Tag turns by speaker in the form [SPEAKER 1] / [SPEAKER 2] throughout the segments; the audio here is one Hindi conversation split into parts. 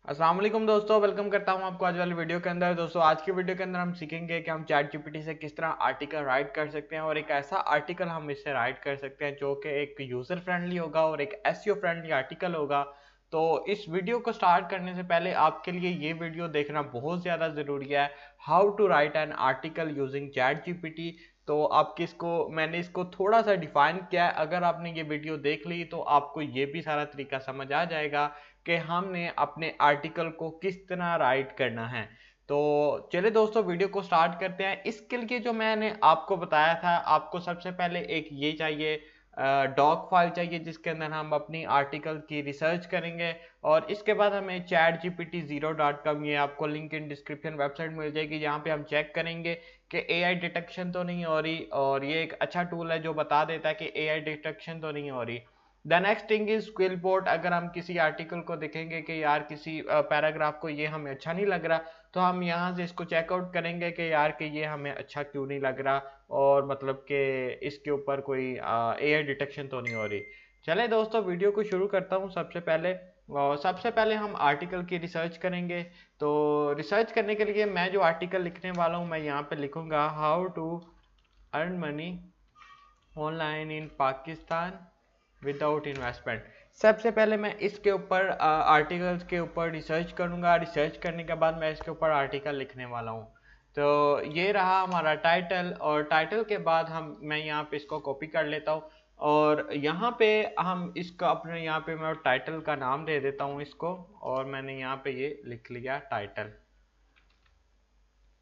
[SPEAKER 1] अस्सलाम वालेकुम दोस्तों, वेलकम करता हूं आपको आज वाली वीडियो के अंदर। दोस्तों आज की वीडियो के अंदर हम सीखेंगे कि हम चैट जीपीटी से किस तरह आर्टिकल राइट कर सकते हैं और एक ऐसा आर्टिकल हम इससे राइट कर सकते हैं जो कि एक यूज़र फ्रेंडली होगा और एक एसईओ फ्रेंडली आर्टिकल होगा। तो इस वीडियो को स्टार्ट करने से पहले आपके लिए ये वीडियो देखना बहुत ज़्यादा ज़रूरी है, how to write an article using ChatGPT. तो आप किसको मैंने इसको थोड़ा सा डिफाइन किया है। अगर आपने ये वीडियो देख ली तो आपको ये भी सारा तरीका समझ आ जाएगा कि हमने अपने आर्टिकल को किस तरह राइट करना है। तो चलिए दोस्तों वीडियो को स्टार्ट करते हैं। इसके लिए जो मैंने आपको बताया था, आपको सबसे पहले एक ये चाहिए, डॉक फाइल चाहिए जिसके अंदर हम अपनी आर्टिकल की रिसर्च करेंगे। और इसके बाद हमें chatgpt0.com, ये आपको लिंक इन डिस्क्रिप्शन वेबसाइट मिल जाएगी, जहाँ पे हम चेक करेंगे कि एआई डिटेक्शन तो नहीं हो रही। और ये एक अच्छा टूल है जो बता देता है कि एआई डिटेक्शन तो नहीं हो रही। द नेक्स्ट थिंग इज स्क्विलपोर्ट। अगर हम किसी आर्टिकल को देखेंगे कि यार किसी पैराग्राफ को ये हमें अच्छा नहीं लग रहा, तो हम यहाँ से इसको चेकआउट करेंगे कि यार कि ये हमें अच्छा क्यों नहीं लग रहा, और मतलब कि इसके ऊपर कोई एआई डिटेक्शन तो नहीं हो रही। चले दोस्तों वीडियो को शुरू करता हूँ। सबसे पहले हम आर्टिकल की रिसर्च करेंगे। तो रिसर्च करने के लिए मैं जो आर्टिकल लिखने वाला हूँ, मैं यहाँ पे लिखूंगा how to earn money online in Pakistan without investment. सबसे पहले मैं इसके ऊपर आर्टिकल्स के ऊपर रिसर्च करूंगा। रिसर्च करने के बाद मैं इसके ऊपर आर्टिकल लिखने वाला हूँ। तो ये रहा हमारा टाइटल, और टाइटल के बाद मैं यहाँ पे इसको कॉपी कर लेता हूँ। और यहाँ पे हम इसको अपने यहाँ पे मैं टाइटल का नाम दे देता हूँ इसको, और मैंने यहाँ पे ये लिख लिया टाइटल।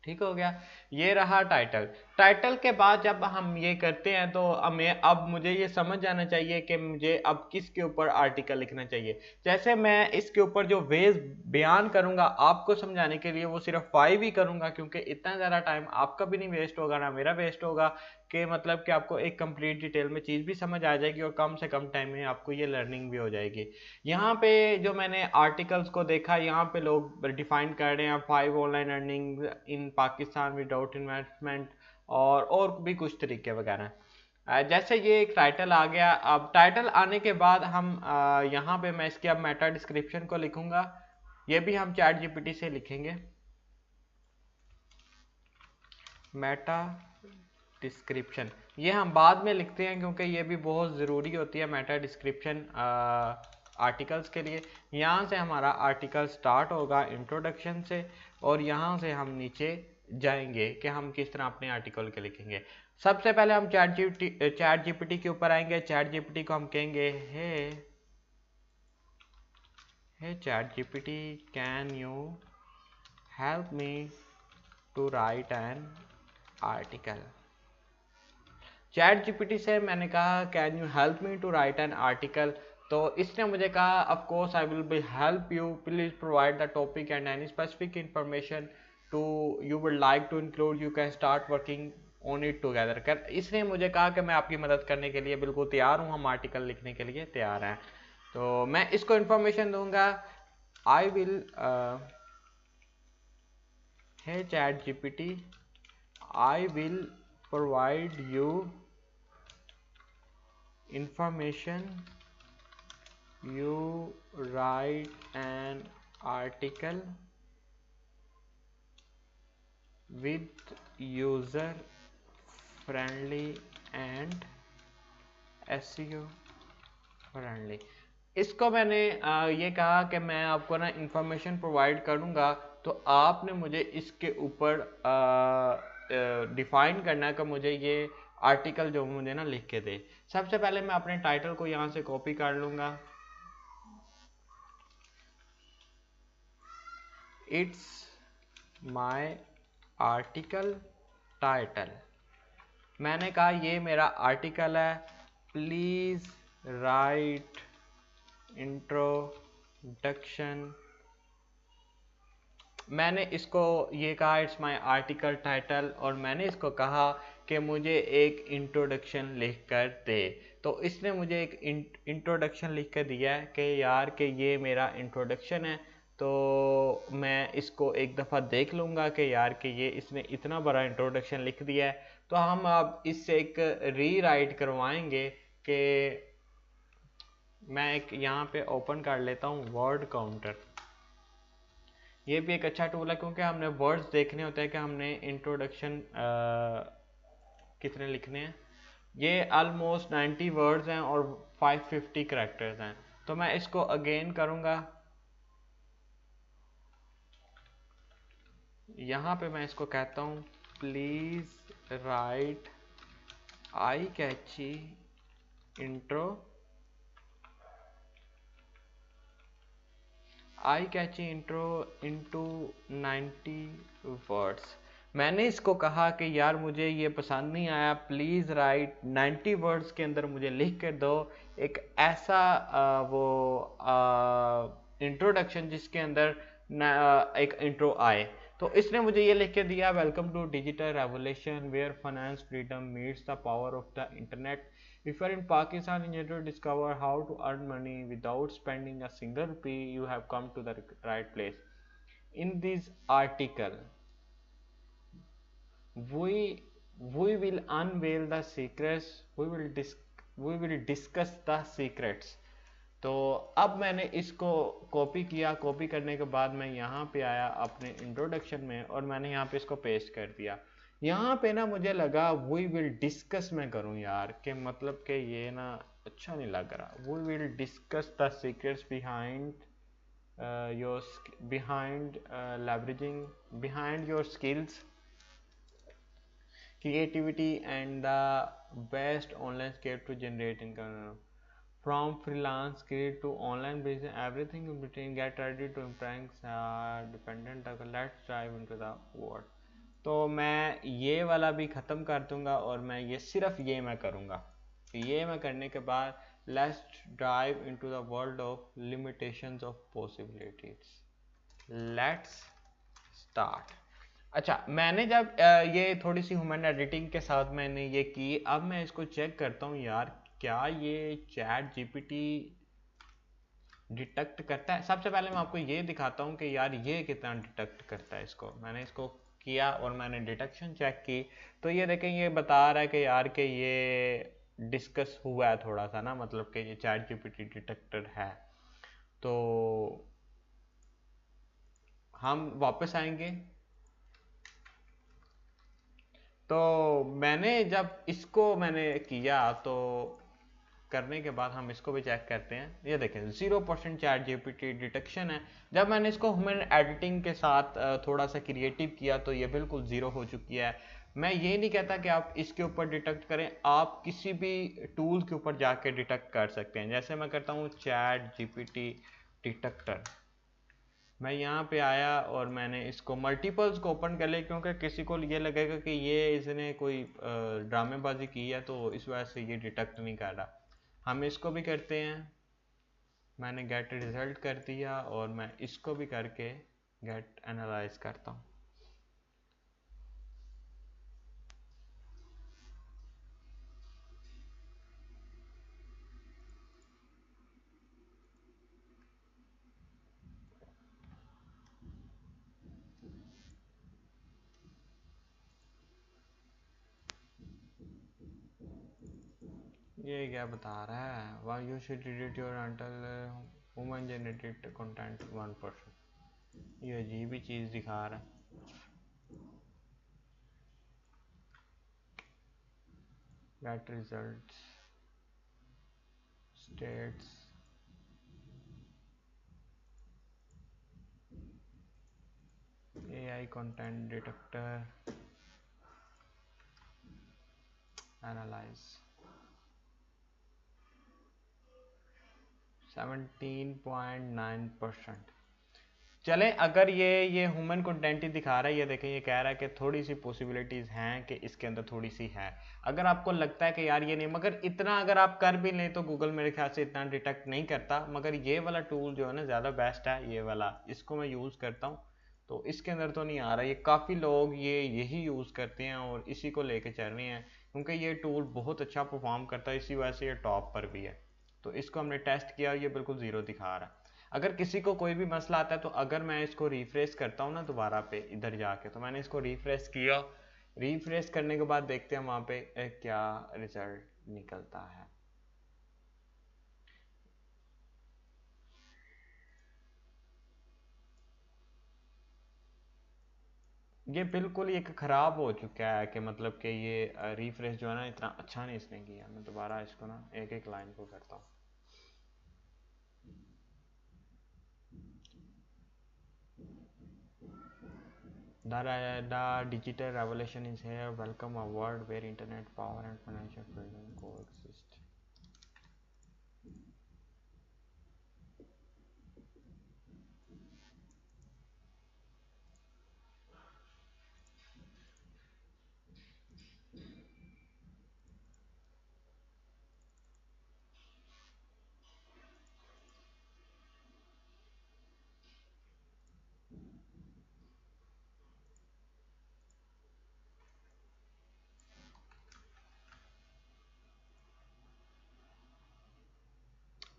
[SPEAKER 1] ठीक हो गया, ये रहा टाइटल। टाइटल के बाद जब हम ये करते हैं तो हमें अब मुझे ये समझ आना चाहिए कि मुझे अब किसके ऊपर आर्टिकल लिखना चाहिए। जैसे मैं इसके ऊपर जो वेज बयान करूंगा आपको समझाने के लिए, वो सिर्फ 5 ही करूंगा, क्योंकि इतना ज़्यादा टाइम आपका भी नहीं वेस्ट होगा ना मेरा वेस्ट होगा, कि मतलब कि आपको एक कंप्लीट डिटेल में चीज़ भी समझ आ जाएगी और कम से कम टाइम में आपको ये लर्निंग भी हो जाएगी। यहाँ पे जो मैंने आर्टिकल्स को देखा, यहाँ पे लोग डिफाइन कर रहे हैं 5 online earning in Pakistan without investment, और भी कुछ तरीके वगैरह। जैसे ये एक टाइटल आ गया। अब टाइटल आने के बाद हम यहाँ पे मैं इसके अब मेटा डिस्क्रिप्शन को लिखूंगा। ये भी हम चैट जीपीटी से लिखेंगे, मेटा डिस्क्रिप्शन। ये हम बाद में लिखते हैं क्योंकि ये भी बहुत ज़रूरी होती है मेटा डिस्क्रिप्शन आर्टिकल्स के लिए। यहाँ से हमारा आर्टिकल स्टार्ट होगा इंट्रोडक्शन से, और यहाँ से हम नीचे जाएंगे कि हम किस तरह अपने आर्टिकल के लिखेंगे। सबसे पहले हम चैट जीपीटी के ऊपर आएंगे। चैट जीपीटी को हम कहेंगे hey chat GPT, can you help me to write an article. Chat GPT से मैंने कहा can you help me to write an article. तो इसने मुझे कहा of course I will be help you, please provide the topic and any specific information to you would like to include, you can start working on it together. कर इसने मुझे कहा कि मैं आपकी मदद करने के लिए बिल्कुल तैयार हूँ, हम आर्टिकल लिखने के लिए तैयार हैं। तो मैं इसको इंफॉर्मेशन दूंगा, I will hey chat GPT, I will provide you information, you write an article with user friendly and SEO friendly। इसको मैंने ये कहा कि मैं आपको ना इंफॉर्मेशन प्रोवाइड करूंगा, तो आपने मुझे इसके ऊपर डिफाइन करना है कि मुझे ये आर्टिकल जो मुझे ना लिख के दे। सबसे पहले मैं अपने टाइटल को यहाँ से कॉपी कर लूँगा। It's my article title. मैंने कहा ये मेरा आर्टिकल है, प्लीज़ राइट इंट्रोडक्शन। मैंने इसको ये कहा इट्स माय आर्टिकल टाइटल, और मैंने इसको कहा कि मुझे एक इंट्रोडक्शन लिख कर दे। तो इसने मुझे एक इंट्रोडक्शन लिख कर दिया है कि यार कि ये मेरा इंट्रोडक्शन है। तो मैं इसको एक दफ़ा देख लूँगा कि यार कि ये इसने इतना बड़ा इंट्रोडक्शन लिख दिया है। तो हम अब इससे एक रीराइट करवाएंगे कि मैं एक यहाँ पे ओपन कर लेता हूँ वर्ड काउंटर। ये भी एक अच्छा टूल है क्योंकि हमने वर्ड्स देखने होते हैं कि हमने इंट्रोडक्शन कितने लिखने हैं। ये ऑलमोस्ट 90 वर्ड्स हैं और 550 करेक्टर्स हैं। तो मैं इसको अगेन करूँगा, यहाँ पे मैं इसको कहता हूँ please write I catchy intro, I catchy intro into 90 words. मैंने इसको कहा कि यार मुझे ये पसंद नहीं आया, प्लीज़ राइट 90 वर्ड्स के अंदर मुझे लिख कर दो एक ऐसा वो इंट्रोडक्शन जिसके अंदर एक इंट्रो आए। तो इसने मुझे ये लिख के दिया, welcome to digital revolution where finance freedom meets the power of the internet. If you are in Pakistan and you want to discover how to earn money without spending a single rupee, you have come to the right place. In this article, we will unveil the secrets. We will discuss the secrets. तो अब मैंने इसको कॉपी किया, कॉपी करने के बाद मैं यहाँ पे आया अपने इंट्रोडक्शन में और मैंने यहाँ पे इसको पेस्ट कर दिया। यहाँ पे ना मुझे लगा वी विल डिस्कस मैं करूँ यार, कि मतलब कि ये ना अच्छा नहीं लग रहा। We will discuss the secrets behind your behind leveraging behind your skills creativity and the best online scale to generate income from freelance create to online business, everything in between. Get ready to impress dependent. Let's dive into the world. तो मैं ये वाला भी ख़त्म कर दूंगा और मैं ये सिर्फ ये मैं करूँगा। ये मैं करने के बाद let's dive into the world of limitations of possibilities. Let's start. अच्छा, मैंने जब ये थोड़ी सी ह्यूमन एडिटिंग के साथ मैंने ये की, अब मैं इसको चेक करता हूँ यार क्या ये चैट जीपीटी डिटेक्ट करता है। सबसे पहले मैं आपको ये दिखाता हूँ कि यार ये कितना डिटेक्ट करता है इसको। मैंने इसको किया और मैंने डिटेक्शन चेक की, तो ये देखें ये बता रहा है कि यार कि ये डिस्कस हुआ है थोड़ा सा ना, मतलब कि ये चैट जीपीटी डिटेक्टर है। तो हम वापस आएंगे। तो मैंने जब इसको मैंने किया तो करने के बाद हम इसको भी चेक करते हैं। ये देखें 0% चैट जीपीटी डिटेक्शन है। जब मैंने इसको ह्यूमन एडिटिंग के साथ थोड़ा सा क्रिएटिव किया तो ये बिल्कुल ज़ीरो हो चुकी है। मैं ये नहीं कहता कि आप इसके ऊपर डिटेक्ट करें, आप किसी भी टूल के ऊपर जाके डिटेक्ट कर सकते हैं। जैसे मैं करता हूँ चैट जीपीटी डिटेक्टर, मैं यहाँ पे आया और मैंने इसको मल्टीपल्स को ओपन कर लिया क्योंकि किसी को ये लगेगा कि ये इसने कोई ड्रामेबाजी की है तो इस वजह से ये डिटेक्ट नहीं कर रहा। हम इसको भी करते हैं। मैंने गेट रिजल्ट कर दिया और मैं इसको भी करके गेट एनालाइज करता हूँ। ये क्या बता रहा है, why you should edit your until human generated content 1%। ये अजीब ही चीज़ दिखा रहा है। Gate results states AI content detector analyze 17.9%। चलें, अगर ये ह्यूमन कंटेंट ही दिखा रहा है, ये देखें ये कह रहा है कि थोड़ी सी पॉसिबिलिटीज़ हैं कि इसके अंदर थोड़ी सी है। अगर आपको लगता है कि यार ये नहीं, मगर इतना अगर आप कर भी लें तो गूगल मेरे ख्याल से इतना डिटेक्ट नहीं करता। मगर ये वाला टूल जो है ना ज़्यादा बेस्ट है, ये वाला, इसको मैं यूज़ करता हूँ तो इसके अंदर तो नहीं आ रहा। ये काफ़ी लोग ये यही यूज़ करते हैं और इसी को लेके चल रहे हैं क्योंकि ये टूल बहुत अच्छा परफॉर्म करता है, इसी वजह से ये टॉप पर भी है। तो इसको हमने टेस्ट किया और ये बिल्कुल ज़ीरो दिखा रहा है। अगर किसी को कोई भी मसला आता है तो अगर मैं इसको रिफ्रेश करता हूँ ना दोबारा पे इधर जाके, तो मैंने इसको रिफ्रेश किया, रिफ्रेश करने के बाद देखते हैं वहाँ पे क्या रिजल्ट निकलता है। ये बिल्कुल एक ख़राब हो चुका है कि मतलब कि ये रिफ्रेश जो है ना इतना अच्छा नहीं इसने किया। मैं दोबारा इसको ना एक एक लाइन को करता हूँ। The digital revolution is here. Welcome a world where internet power and financial freedom coexist.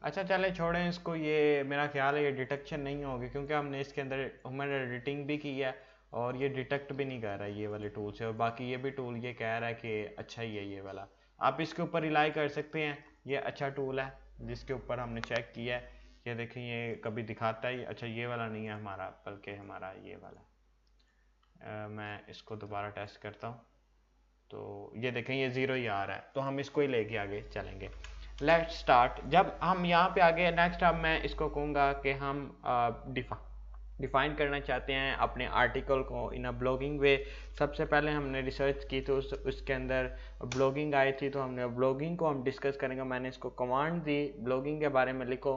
[SPEAKER 1] अच्छा चले छोड़ें इसको। ये मेरा ख्याल है ये डिटेक्शन नहीं होगी क्योंकि हमने इसके अंदर ह्यूमन एडिटिंग भी की है और ये डिटेक्ट भी नहीं कर रहा है ये वाले टूल से। और बाकी ये भी टूल ये कह रहा है कि अच्छा ही है ये वाला। आप इसके ऊपर रिलाई कर सकते हैं, ये अच्छा टूल है जिसके ऊपर हमने चेक किया है। ये देखें ये कभी दिखाता है अच्छा ये वाला नहीं है हमारा, बल्कि हमारा ये वाला। मैं इसको दोबारा टेस्ट करता हूँ तो ये देखें ये ज़ीरो ही आ रहा है, तो हम इसको ही लेके आगे चलेंगे। Let's start. जब हम यहाँ पे आगे नेक्स्ट, अब मैं इसको कहूँगा कि हम डिफाइन करना चाहते हैं अपने आर्टिकल को इन अ ब्लॉगिंग वे। सबसे पहले हमने रिसर्च की तो उसके अंदर ब्लॉगिंग आई थी, तो हमने ब्लॉगिंग को हम डिस्कस करेंगे। मैंने इसको कमांड दी ब्लॉगिंग के बारे में लिखो।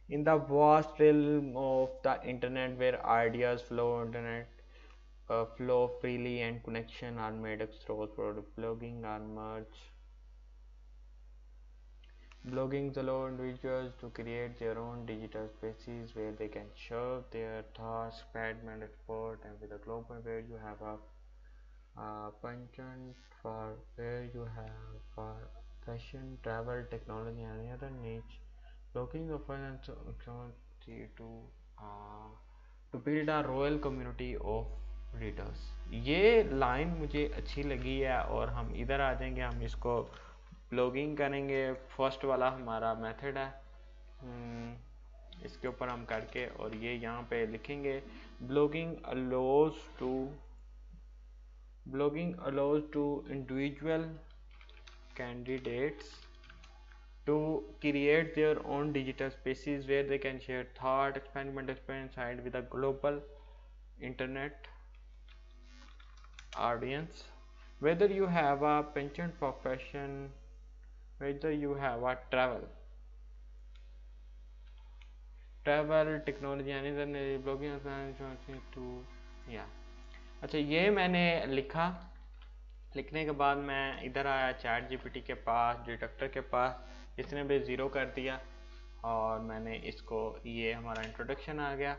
[SPEAKER 1] In the vast realm of the internet where ideas flow internet flow freely and connection are made across blogging are merged. Blogging allows individuals to create their own digital spaces where they can share their thoughts, spread and export, and with a global where you have a penchant for where you have for fashion, travel, technology, and any other niche. Blogging offers an opportunity to build a royal community of readers. ये लाइन मुझे अच्छी लगी है और हम इधर आ जाएंगे, हम इसको ब्लॉगिंग करेंगे। फर्स्ट वाला हमारा मेथड है, इसके ऊपर हम करके और ये यहाँ पे लिखेंगे blogging allows to individual candidates to create their own digital spaces where they can share thought, experiment, experience with a global internet audience. Whether you have a penchant for fashion, whether you have a travel technology, anything blogging to yeah। अच्छा ये मैंने लिखा। लिखने के बाद मैं इधर आया चैट जीपीटी के पास, डिटेक्टर के पास, इसने भी ज़ीरो कर दिया और मैंने इसको, ये हमारा इंट्रोडक्शन आ गया।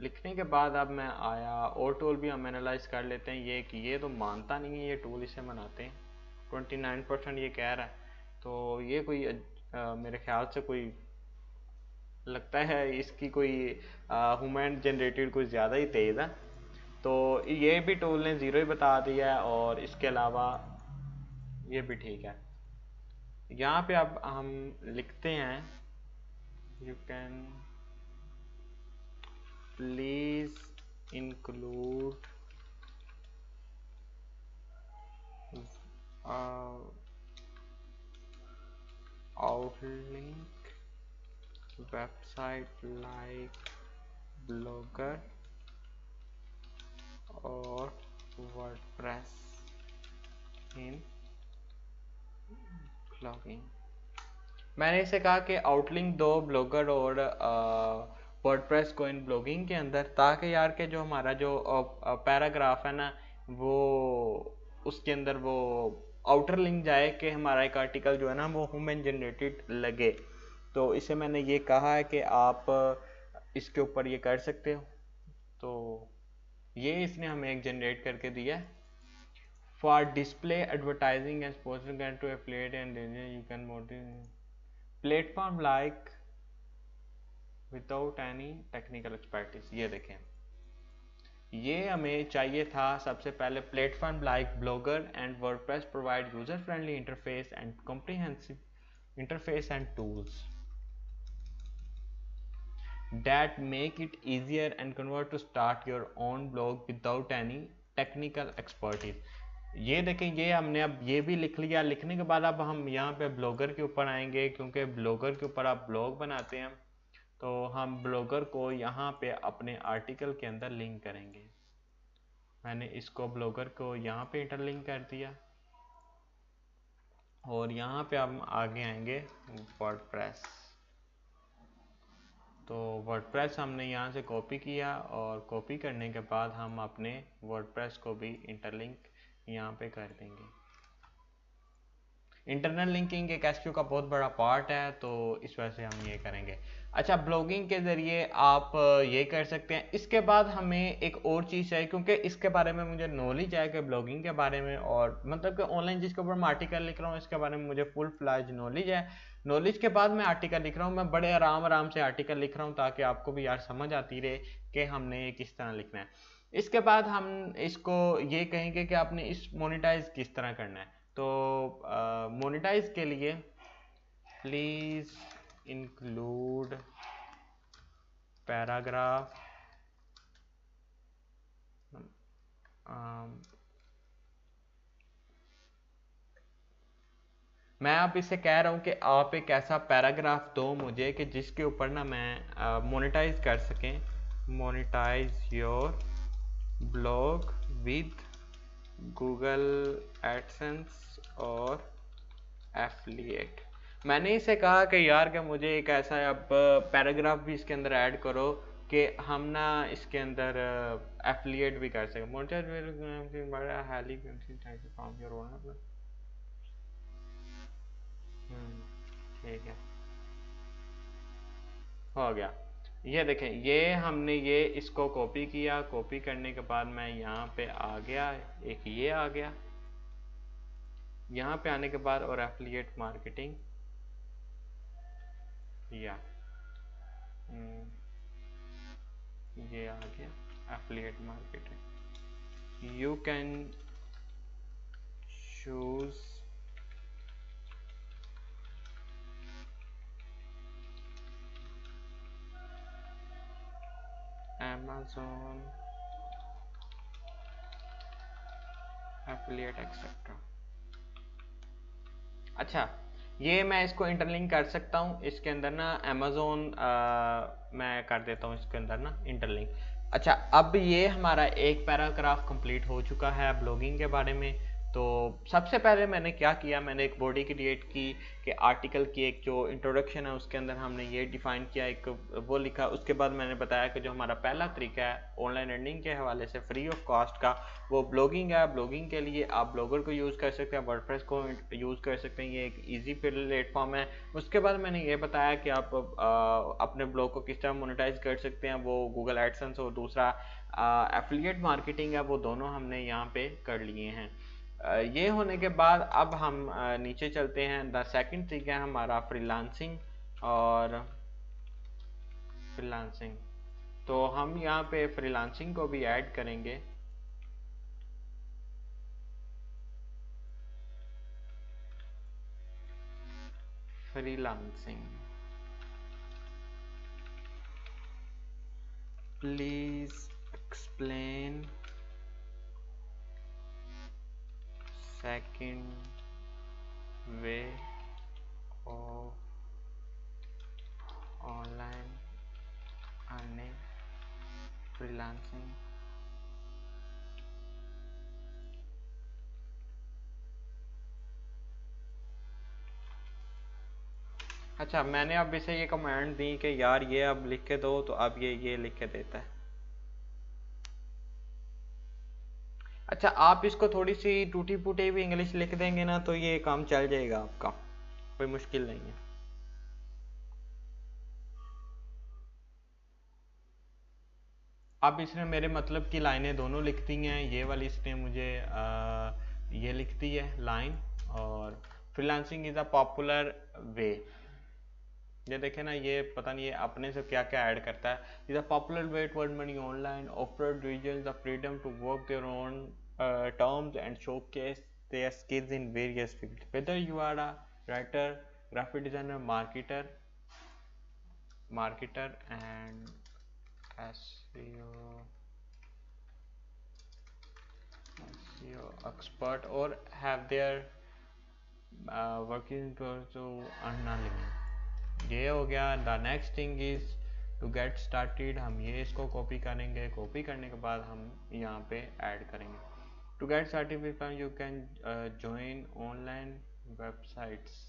[SPEAKER 1] लिखने के बाद अब मैं आया और टूल भी हम एनालाइज कर लेते हैं। ये कि ये तो मानता नहीं है ये टूल, इसे मनाते हैं 29% ये कह रहा है। तो ये कोई मेरे ख्याल से कोई लगता है इसकी कोई ह्यूमन जनरेटेड कोई ज़्यादा ही तेज़ है। तो ये भी टूल ने ज़ीरो ही बता दिया है और इसके अलावा ये भी ठीक है। यहाँ पे अब हम लिखते हैं you can please include outlink website like blogger और वर्डप्रेस इन ब्लॉगिंग। मैंने इसे कहा कि आउटलिंक दो ब्लॉगर और वर्डप्रेस को इन ब्लॉगिंग के अंदर, ताकि यार के जो हमारा जो पैराग्राफ है ना वो उसके अंदर वो आउटर लिंक जाए कि हमारा एक आर्टिकल जो है ना वो ह्यूमन जनरेटेड लगे। तो इसे मैंने ये कहा है कि आप इसके ऊपर ये कर सकते हो। तो ये इसने हमें एक जनरेट करके दिया। For display advertising and sponsoring to affiliate and you can motive platform like without any technical expertise. ये देखें ये हमें चाहिए था सबसे पहले platform like Blogger and WordPress provide user friendly interface and comprehensive interface and tools. that make it easier and convert to start your own blog without any technical expertise। ये देखें, ये हमने अब ये भी लिख लिया। लिखने के बाद अब हम यहाँ पे ब्लॉगर के ऊपर आएंगे, क्योंकि ब्लॉगर के ऊपर आप ब्लॉग बनाते हैं तो हम ब्लॉगर को यहाँ पे अपने आर्टिकल के अंदर लिंक करेंगे। मैंने इसको ब्लॉगर को यहाँ पे इंटरलिंक कर दिया और यहाँ पे हम आगे आएंगे वर्डप्रेस। तो वर्डप्रेस हमने यहाँ से कॉपी किया और कॉपी करने के बाद हम अपने वर्डप्रेस को भी इंटरलिंक यहाँ पे कर देंगे। इंटरनल लिंकिंग एक एसक्यू का बहुत बड़ा पार्ट है, तो इस वजह से हम ये करेंगे। अच्छा, ब्लॉगिंग के ज़रिए आप ये कर सकते हैं। इसके बाद हमें एक और चीज़ है, क्योंकि इसके बारे में मुझे नॉलेज है कि ब्लॉगिंग के बारे में, और मतलब कि ऑनलाइन जिसके ऊपर मैं आर्टिकल लिख रहा हूँ इसके बारे में मुझे फुल फ्लैज नॉलेज है। नॉलेज के बाद मैं आर्टिकल लिख रहा हूँ, मैं बड़े आराम से आर्टिकल लिख रहा हूँ ताकि आपको भी यार समझ आती रहे कि हमने किस तरह लिखना है। इसके बाद हम इसको ये कहेंगे कि आपने इस मोनेटाइज किस तरह करना है। तो मोनेटाइज के लिए प्लीज इंक्लूड पैराग्राफ मैं अब इसे कह रहा हूं कि आप एक ऐसा पैराग्राफ दो मुझे कि जिसके ऊपर ना मैं मोनेटाइज कर सकें। Monetise your blog with Google AdSense और एफिलिएट। मैंने इसे कहा कि यार कि मुझे एक ऐसा अब पैराग्राफ भी इसके अंदर ऐड करो कि हम ना इसके अंदर एफिलिएट भी कर सकें। ठीक है, हो गया। ये देखें, ये हमने ये इसको कॉपी किया। कॉपी करने के बाद मैं यहाँ पे आ गया, एक ये आ गया। यहाँ पे आने के बाद और एफिलिएट मार्केटिंग या ये आ गया affiliate marketing. You can choose Amazon affiliate etcetera. अच्छा, ये मैं इसको इंटरलिंक कर सकता हूँ इसके अंदर ना, अमेजोन मैं कर देता हूँ इसके अंदर ना इंटरलिंक। अच्छा, अब ये हमारा एक पैराग्राफ कंप्लीट हो चुका है ब्लॉगिंग के बारे में। तो सबसे पहले मैंने क्या किया, मैंने एक बॉडी क्रिएट की कि आर्टिकल की एक जो इंट्रोडक्शन है उसके अंदर हमने ये डिफाइन किया, एक वो लिखा। उसके बाद मैंने बताया कि जो हमारा पहला तरीका है ऑनलाइन अर्निंग के हवाले से फ्री ऑफ कॉस्ट का, वो ब्लॉगिंग है। ब्लॉगिंग के लिए आप ब्लॉगर को यूज़ कर सकते हैं, वर्डप्रेस को यूज़ कर सकते हैं, ये एक ईजी प्लेटफॉर्म है। उसके बाद मैंने ये बताया कि आप अपने ब्लॉग को किस तरह मोनेटाइज कर सकते हैं, वो गूगल एडसेंस और दूसरा एफिलिएट मार्केटिंग है, वो दोनों हमने यहाँ पे कर लिए हैं। ये होने के बाद अब हम नीचे चलते हैं। द सेकंड तरीका है हमारा फ्रीलांसिंग और फ्रीलांसिंग। तो हम यहाँ पे फ्रीलांसिंग को भी ऐड करेंगे। Freelancing, please explain second way of online earning freelancing। अच्छा, मैंने अब इसे ये कमांड दी कि यार ये अब लिख के दो, तो अब ये लिख के देता है। अच्छा, आप इसको थोड़ी सी टूटी फूटी भी इंग्लिश लिख देंगे ना तो ये काम चल जाएगा आपका, कोई मुश्किल नहीं है। अब इसने मेरे मतलब की लाइनें दोनों लिख दी हैं। ये वाली इसने मुझे ये लिख दी है लाइन। और फ्रीलांसिंग इज़ अ पॉपुलर वे, ये देखे ना, ये पता नहीं ये अपने से क्या क्या ऐड करता है। Is a popular way to earn money online, offer individuals the freedom to work their own terms and showcase their skills in various fields, whether you are a writer, graphic designer, marketer, marketer and SEO expert or have their working to earn a living. ये हो गया. The next thing is to get started. हम ये इसको कॉपी करेंगे. कॉपी करने के बाद हम यहाँ पे ऐड करेंगे. To get started with you can join online websites.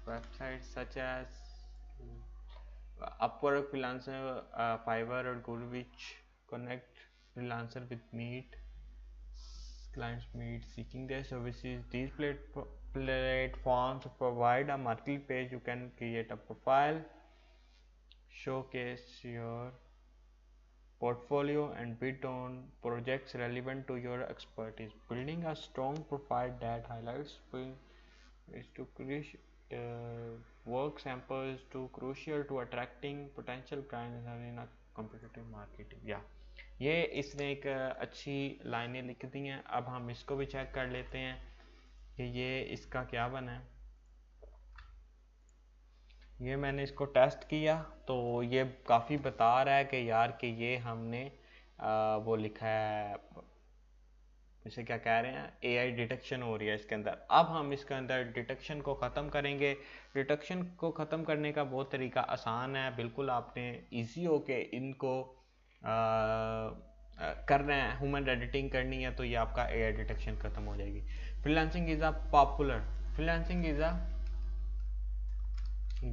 [SPEAKER 1] Websites such as Upwork, Freelancer, Fiverr or Google, which connect freelancer with clients meet seeking their services. These platforms provide a market page. You can create a profile, showcase your portfolio and bid on projects relevant to your expertise. Building a strong profile that highlights is to create work samples to crucial to attracting potential clients in a competitive market. या ये इसने एक अच्छी लाइनें लिख दी हैं. अब हम इसको भी चेक कर लेते हैं कि ये इसका क्या बना है. ये मैंने इसको टेस्ट किया तो ये काफ़ी बता रहा है कि यार कि ये हमने वो लिखा है, इसे क्या कह रहे हैं, AI डिटेक्शन हो रही है इसके अंदर. अब हम इसके अंदर डिटेक्शन को ख़त्म करेंगे. डिटेक्शन को ख़त्म करने का बहुत तरीका आसान है. बिल्कुल आपने इजी हो के इनको करना है. ह्यूमन एडिटिंग करनी है तो ये आपका AI डिटेक्शन ख़त्म हो जाएगी. Freelancing is a popular. Freelancing is a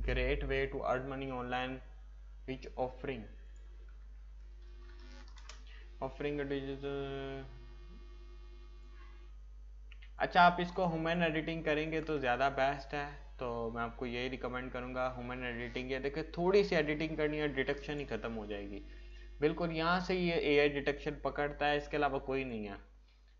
[SPEAKER 1] great way to earn money online, which offering a digital. अच्छा, आप इसको ह्यूमन एडिटिंग करेंगे तो ज़्यादा बेस्ट है, तो मैं आपको यही रिकमेंड करूँगा ह्यूमन एडिटिंग. ये देखिए थोड़ी सी एडिटिंग करनी है, डिटेक्शन ही ख़त्म हो जाएगी. बिल्कुल यहाँ से ये AI डिटेक्शन पकड़ता है, इसके अलावा कोई नहीं है.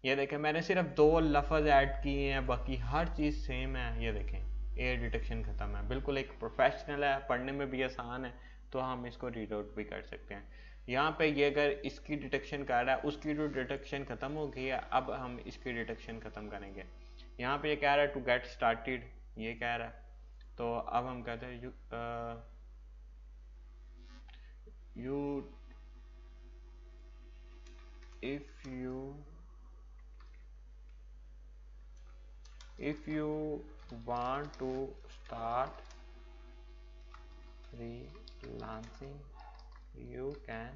[SPEAKER 1] ये देखें मैंने सिर्फ 2 लफ्ज़ ऐड किए हैं, बाकी हर चीज़ सेम है. ये देखें AI डिटेक्शन ख़त्म है. बिल्कुल एक प्रोफेशनल है, पढ़ने में भी आसान है, तो हम इसको रीड आउट भी कर सकते हैं. यहाँ पे ये अगर इसकी डिटेक्शन कर रहा है, उसकी जो डिटेक्शन ख़त्म हो गई है, अब हम इसकी डिटेक्शन ख़त्म करेंगे. यहाँ पे ये कह रहा है टू गेट स्टार्टेड, ये कह रहा है, तो अब हम कहते हैं you if you want to start freelancing, you can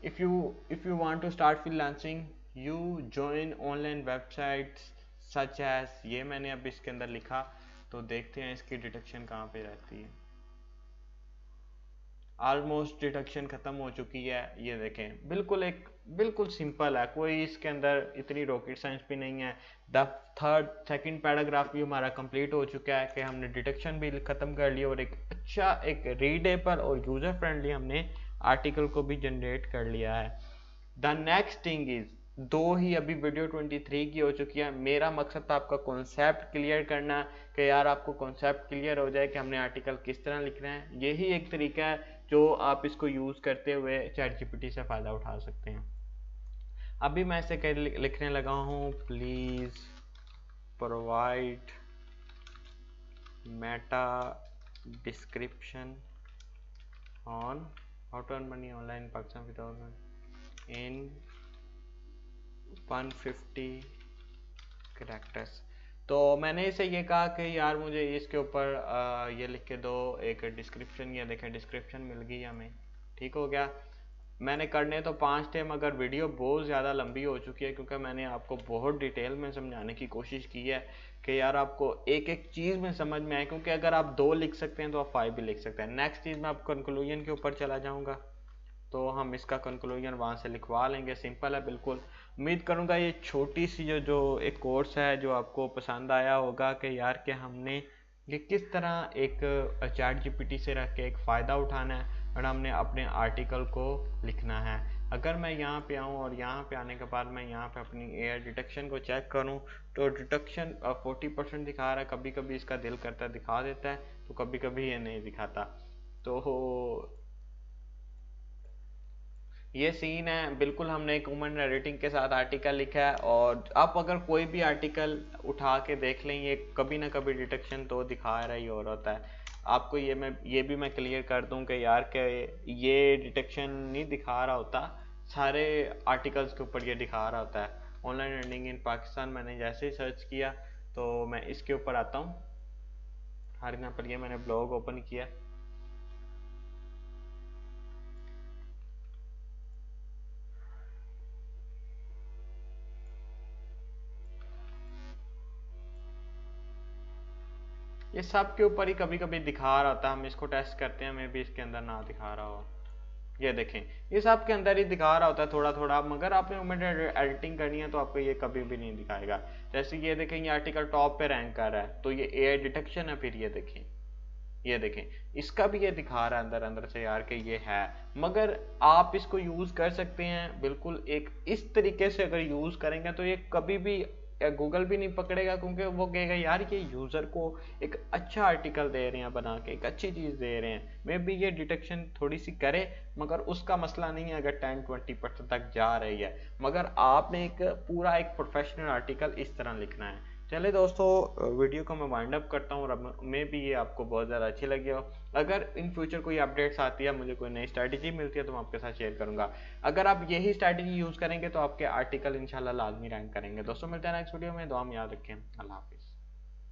[SPEAKER 1] if you want to start freelancing, you join online websites such as, ये मैंने अब इसके अंदर लिखा, तो देखते हैं इसकी डिटेक्शन कहाँ पे रहती है. ऑलमोस्ट डिटेक्शन ख़त्म हो चुकी है. ये देखें बिल्कुल सिंपल है, कोई इसके अंदर इतनी रॉकेट साइंस भी नहीं है. द सेकंड पैराग्राफ भी हमारा कंप्लीट हो चुका है कि हमने डिटेक्शन भी ख़त्म कर लिया और एक अच्छा एक रीडेबल और यूज़र फ्रेंडली हमने आर्टिकल को भी जनरेट कर लिया है. द नेक्स्ट थिंग इज़, 2 ही अभी वीडियो 23 की हो चुकी है. मेरा मकसद था आपका कॉन्सेप्ट क्लियर करना, कि यार आपको कॉन्सेप्ट क्लियर हो जाए कि हमने आर्टिकल किस तरह लिखना है. यही एक तरीका है जो आप इसको यूज़ करते हुए ChatGPT से फ़ायदा उठा सकते हैं. अभी मैं इसे लिखने लगा हूँ, please provide meta description on how to earn money online Pakistan without in 150 characters. तो मैंने इसे ये कहा कि यार मुझे इसके ऊपर ये लिख के दो एक डिस्क्रिप्शन. ये देखें डिस्क्रिप्शन मिल गई हमें, ठीक हो गया. मैंने करने तो 5 थे, मगर वीडियो बहुत ज़्यादा लंबी हो चुकी है, क्योंकि मैंने आपको बहुत डिटेल में समझाने की कोशिश की है कि यार आपको एक एक चीज़ में समझ में आए. क्योंकि अगर आप 2 लिख सकते हैं तो आप 5 भी लिख सकते हैं. नेक्स्ट चीज़ मैं आप कंक्लूजन के ऊपर चला जाऊँगा, तो हम इसका कंक्लूजन वहाँ से लिखवा लेंगे. सिंपल है बिल्कुल. उम्मीद करूँगा ये छोटी सी जो एक कोर्स है जो आपको पसंद आया होगा कि यार कि हमने ये किस तरह एक ChatGPT से रख के एक फ़ायदा उठाना है और हमने अपने आर्टिकल को लिखना है. अगर मैं यहाँ पे आऊँ और यहाँ पे आने के बाद मैं यहाँ पे अपनी AI डिटेक्शन को चेक करूँ, तो डिटेक्शन 40% दिखा रहा है. कभी कभी इसका दिल करता है दिखा देता है, तो कभी कभी ये नहीं दिखाता. तो ये सीन है, बिल्कुल हमने एक ह्यूमन रेटिंग के साथ आर्टिकल लिखा है। और आप अगर कोई भी आर्टिकल उठा के देख लें, ये कभी ना कभी डिटेक्शन तो दिखा रहा ही हो रहा होता है आपको। ये भी मैं क्लियर कर दूं कि यार के ये डिटेक्शन नहीं दिखा रहा होता, सारे आर्टिकल्स के ऊपर ये दिखा रहा होता है। ऑनलाइन अर्निंग इन पाकिस्तान मैंने जैसे ही सर्च किया तो मैं इसके ऊपर आता हूँ। हर यहाँ पर ये मैंने ब्लॉग ओपन किया, ये सब के ऊपर ही कभी कभी दिखा रहा होता है। हम इसको टेस्ट करते हैं, मैं भी इसके अंदर ना दिखा रहा हो। ये देखें, ये सब के अंदर ही दिखा रहा होता है थोड़ा थोड़ा, मगर आपने मोमेंट एडिटिंग करनी है तो आपको ये कभी भी नहीं दिखाएगा। जैसे ये देखें, ये आर्टिकल टॉप पे रैंक कर रहा है तो ये एआई डिटेक्शन है। फिर ये देखें, इसका भी ये दिखा रहा है अंदर अंदर से यार कि ये है। मगर आप इसको यूज कर सकते हैं बिल्कुल एक इस तरीके से, अगर यूज करेंगे तो ये कभी भी गूगल भी नहीं पकड़ेगा, क्योंकि वो कहेगा यार ये यूजर को एक अच्छा आर्टिकल दे रहे हैं बना के, एक अच्छी चीज दे रहे हैं। मे बी ये डिटेक्शन थोड़ी सी करे, मगर उसका मसला नहीं है अगर 10-20% तक जा रही है। मगर आपने एक पूरा एक प्रोफेशनल आर्टिकल इस तरह लिखना है। चले दोस्तों, वीडियो को मैं वाइंड अप करता हूँ और मे भी ये आपको बहुत ज़्यादा अच्छी लगी हो। अगर इन फ्यूचर कोई अपडेट्स आती है, मुझे कोई नई स्ट्रैटेजी मिलती है तो मैं आपके साथ शेयर करूंगा। अगर आप यही स्ट्रैटेजी यूज़ करेंगे तो आपके आर्टिकल इंशाल्लाह लाजमी रैंक करेंगे। दोस्तों मिलते हैं नेक्स्ट वीडियो में, दुआ में याद रखें। अल्लाह हाफिज़।